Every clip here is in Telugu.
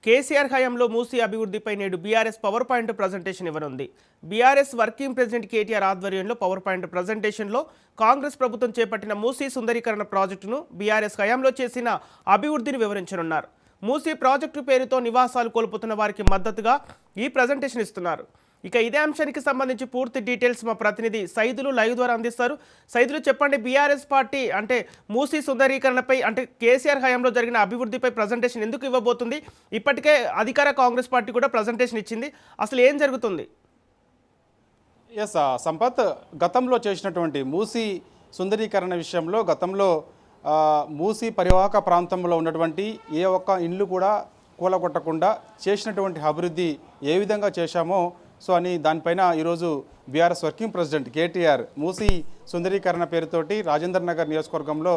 కేసీఆర్ హయాంలో మూసీ అభివృద్ధిపై నేడు బీఆర్ఎస్ పవర్ పాయింట్ ప్రజెంటేషన్ ఇవ్వనుంది. బీఆర్ఎస్ వర్కింగ్ ప్రెసిడెంట్ కేటీఆర్ ఆధ్వర్యంలో పవర్ పాయింట్ ప్రజెంటేషన్లో కాంగ్రెస్ ప్రభుత్వం చేపట్టిన మూసీ సుందరీకరణ ప్రాజెక్టును, బీఆర్ఎస్ హయాంలో చేసిన అభివృద్ధిని వివరించనున్నారు. మూసీ ప్రాజెక్టు పేరుతో నివాసాలు కోల్పోతున్న వారికి మద్దతుగా ఈ ప్రజెంటేషన్ ఇస్తున్నారు. ఇక ఇదే అంశానికి సంబంధించి పూర్తి డీటెయిల్స్ మా ప్రతినిధి సైదులు లైవ్ ద్వారా అందిస్తారు. సైదులు, చెప్పండి, బీఆర్ఎస్ పార్టీ అంటే మూసీ సుందరీకరణపై అంటే కేసీఆర్ హయాంలో జరిగిన అభివృద్ధిపై ప్రజెంటేషన్ ఎందుకు ఇవ్వబోతుంది? ఇప్పటికే అధికార కాంగ్రెస్ పార్టీ కూడా ప్రజెంటేషన్ ఇచ్చింది. అసలు ఏం జరుగుతుంది? ఎస్ సంపత్, గతంలో చేసినటువంటి మూసీ సుందరీకరణ విషయంలో గతంలో మూసీ పరివాహక ప్రాంతంలో ఉన్నటువంటి ఏ ఒక్క ఇండ్లు కూడా కూలగొట్టకుండా చేసినటువంటి అభివృద్ధి ఏ విధంగా చేశామో అని దానిపైన ఈరోజు BRS working president KTR Musi సుందరీకరణ పేరుతోటి రాజేంద్ర నగర్ నియోజకవర్గంలో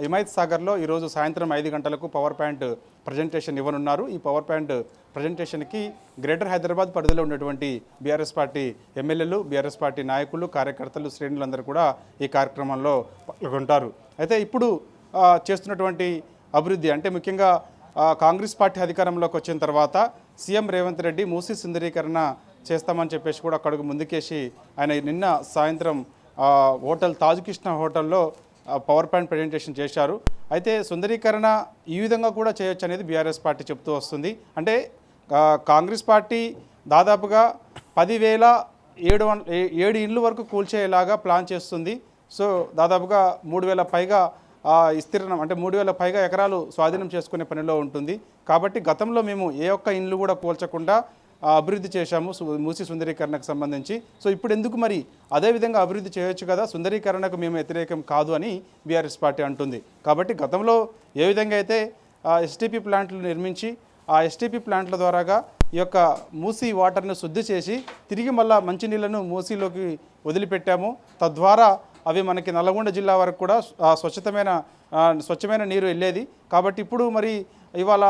హిమాయత్ సాగర్లో ఈరోజు సాయంత్రం 5 గంటలకు పవర్ పాయింట్ ప్రజెంటేషన్ ఇవ్వనున్నారు. ఈ పవర్ పాయింట్ ప్రజెంటేషన్కి గ్రేటర్ హైదరాబాద్ పరిధిలో ఉన్నటువంటి బీఆర్ఎస్ పార్టీ ఎమ్మెల్యేలు, బీఆర్ఎస్ పార్టీ నాయకులు, కార్యకర్తలు, శ్రేణులందరూ కూడా ఈ కార్యక్రమంలో పాల్గొంటారు. అయితే ఇప్పుడు చేస్తున్నటువంటి అభివృద్ధి అంటే ముఖ్యంగా కాంగ్రెస్ పార్టీ అధికారంలోకి వచ్చిన తర్వాత సీఎం రేవంత్ రెడ్డి మూసీ సుందరీకరణ చేస్తామని చెప్పేసి కూడా అక్కడికి ముందుకేసి ఆయన నిన్న సాయంత్రం హోటల్ తాజ్ కృష్ణ హోటల్లో పవర్ పాయింట్ ప్రజెంటేషన్ చేశారు. అయితే సుందరీకరణ ఈ విధంగా కూడా చేయొచ్చు అనేది బీఆర్ఎస్ పార్టీ చెప్తూ వస్తుంది. అంటే కాంగ్రెస్ పార్టీ దాదాపుగా 10,700 ఇండ్లు వరకు కూల్చేలాగా ప్లాన్ చేస్తుంది. సో దాదాపుగా 3,000 పైగా విస్తీర్ణం అంటే 3,000 పైగా ఎకరాలు స్వాధీనం చేసుకునే పనిలో ఉంటుంది. కాబట్టి గతంలో మేము ఏ ఒక్క ఇండ్లు కూడా కూల్చకుండా అభివృద్ధి చేశాము మూసీ సుందరీకరణకు సంబంధించి. సో ఇప్పుడు ఎందుకు మరి అదేవిధంగా అభివృద్ధి చేయొచ్చు కదా, సుందరీకరణకు మేము వ్యతిరేకం కాదు అని బీఆర్ఎస్ పార్టీ అంటుంది. కాబట్టి గతంలో ఏ విధంగా అయితే ఎస్టీపీ ప్లాంట్లు నిర్మించి ఆ ఎస్టీపీ ప్లాంట్ల ద్వారాగా ఈ యొక్క మూసీ వాటర్ను శుద్ధి చేసి తిరిగి మళ్ళా మంచినీళ్లను మూసీలోకి వదిలిపెట్టాము, తద్వారా అవి మనకి నల్గొండ జిల్లా వరకు కూడా స్వచ్ఛమైన నీరు వెళ్ళేది. కాబట్టి ఇప్పుడు మరి ఇవాళ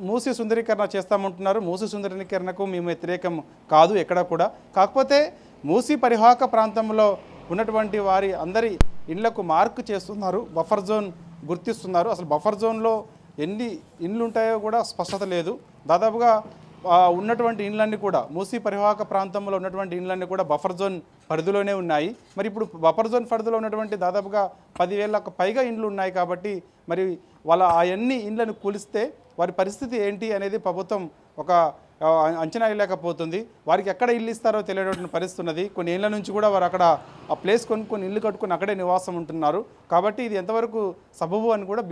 మూసీ సుందరీకరణ చేస్తామంటున్నారు. మూసీ సుందరీకరణకు మేము వ్యతిరేకం కాదు ఎక్కడ కూడా. కాకపోతే మూసీ పరివాహక ప్రాంతంలో ఉన్నటువంటి వారి అందరి ఇండ్లకు మార్కు చేస్తున్నారు, బఫర్ జోన్ గుర్తిస్తున్నారు. అసలు బఫర్ జోన్లో ఎన్ని ఇండ్లు ఉంటాయో కూడా స్పష్టత లేదు. దాదాపుగా ఉన్నటువంటి ఇండ్లన్నీ కూడా మూసీ పరివాహక ప్రాంతంలో ఉన్నటువంటి ఇండ్లన్నీ కూడా బఫర్ జోన్ పరిధిలోనే ఉన్నాయి. మరి ఇప్పుడు బఫర్ జోన్ పరిధిలో ఉన్నటువంటి దాదాపుగా 10,000కు పైగా ఇండ్లు ఉన్నాయి. కాబట్టి మరి వాళ్ళ అవన్నీ ఇండ్లను కూలిస్తే వారి పరిస్థితి ఏంటి అనేది ప్రభుత్వం ఒక అంచనా వేయలేకపోతుంది. వారికి ఎక్కడ ఇల్లు ఇస్తారో తెలియనటువంటి పరిస్థితి ఉన్నది. కొన్ని ఏళ్ళ నుంచి కూడా వారు అక్కడ ఆ ప్లేస్ కొనుక్కొని ఇల్లు కట్టుకొని అక్కడే నివాసం ఉంటున్నారు. కాబట్టి ఇది ఎంతవరకు సబబు అని కూడా